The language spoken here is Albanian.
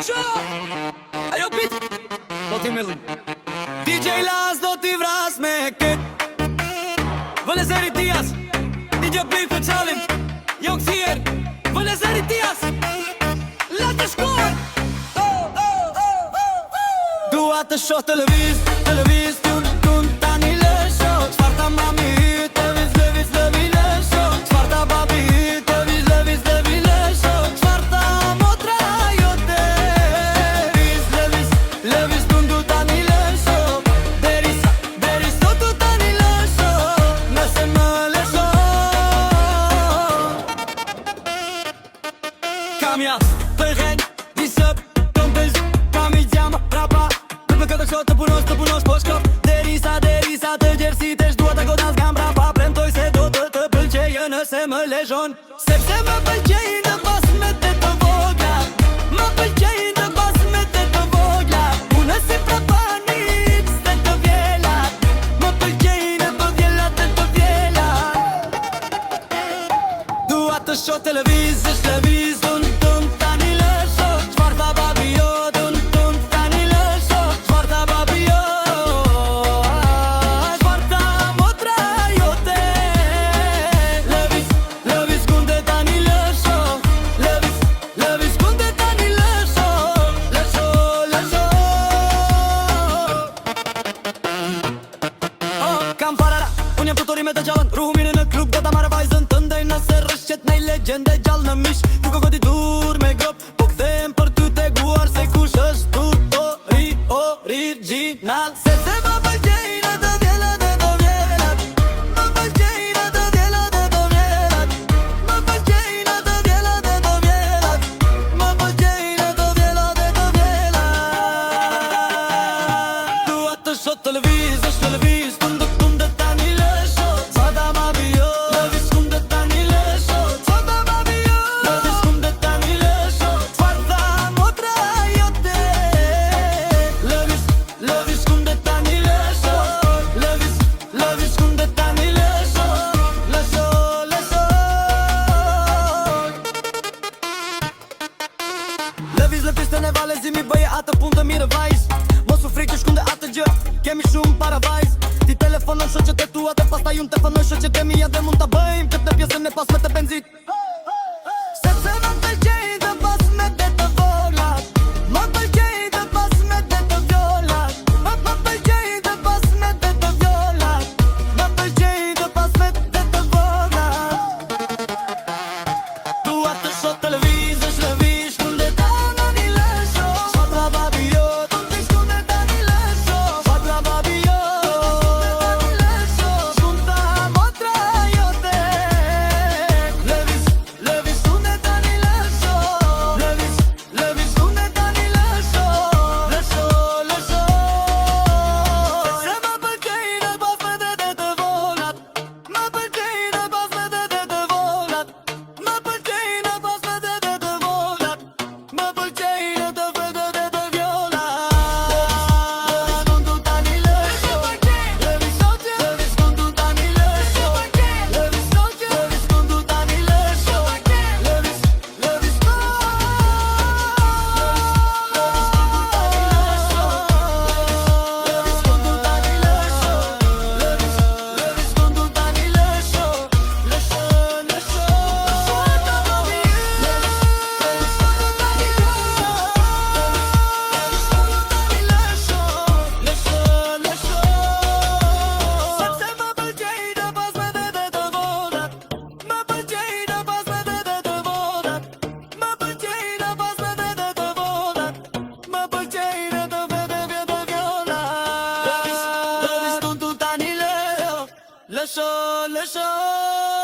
Ajo bit do t'i mellin DJ Las do t'i vras me kët Vëllezeri Tias DJ Big për qalin Jo kësier Vëllezeri Tias La të shkoj Dua të shoh televiz tun tani lë shoh Çfarta mami hyt lëviz lëvi lë shoh Çfarta babi hyt lëviz lëvi lë shoh Çfarta motra jote lëviz tun du tani lë shoh Deri sot du tani lë shoh Nëse më lëshon Kam jas për gjenj disëp Tom bëz kam i gjama rapa Më këtë këshot të punosh po shkop Derisa të gjersitesh Dua të godas gam rapa Premtoj se do të pëlqejë nëse më lezhon Sepse më pëlqejnë në basmete të vogla Më pëlqejnë në basmete të vogla Unë si prapanit se të vjelat Më pëlqejnë të vjelat e të vjelat Dua të shoh televiz është lëviz tun tani lë shoh Çfarta babi jo tun tani lë shoh Çfarta babi jo Çfarta motra jote Lëviz kunde tani lë shoh Lëviz kunde tani lë shoh Lë shoh Kam farara, unë jam tutori me të gjallën Ruhumine në klub do ta marrë vajzën tëndej Nëse rëshqet nej legjende gjallë në mish Nuk o godi dur me grop Po këthem për ty teguar se kush është tutori original Se më pëlqejnë të vjelat e të vjelat Më pëlqejnë të vjelat e të vjelat Më pëlqejnë të vjelat e të vjelat Më pëlqejnë të vjelat e të vjelat Dua të shoh televiz është televiz Kunde tani lë shoh Çfarta babi jo Lëviz kunde tani lë shoh Çfarta babi jo Lëviz kunde tani lë shoh Çfarta motra jote Lëviz kunde tani lë shoh Lëviz kunde tani lë shoh Lë shoh Lëviz të ne valezimi bëje atë punë të mirë vajz Mos u frikë shkunde atë gjë Kemi shumë para vajz Ti telefonon shoqet e tua Dhe pastaj unë telefonoj shoqet e mia Dhe mund ta bëjmë këtë në pjesën e pasme të benzit Sepse më pëlqejnë të pasmete të voglat Më pëlqejnë të pasmete të vjolat Më pëlqejnë të pasmete të vjolat Më pëlqejnë të pasmete të voglat Dua të shoh televiz është lëviz kunde tani lë shoh Çfarta babi jo Lëviz kunde tani lë shoh Çfarta babi jo Shkunta motra jote Lëviz kunde tani lë shoh Lëviz kunde tani lë shoh Lë shoh Se më pëlqejnë pasmetet e të voglat Më pëlqejnë pasmetet e të voglat Më pëlqejnë pasmetet e të voglat Më pëlqejnë të vëgët e të vjolat Lëviz kundu tani lë shoh Lëviz kundu tani lë shoh Lëviz kundu tani lë shoh Lëviz kundu tani lë shoh Lëviz kundu tani lë shoh Lë shoh Çfarta babi Sepse më pëlqejnë pasmetet e të voglat Më pëlqejnë pasmetet e të voglat Më pëlqejnë pasmetet e të voglat Më pëlqejnë të vete vjetë vjolat Lëviz kundu tani lë shoh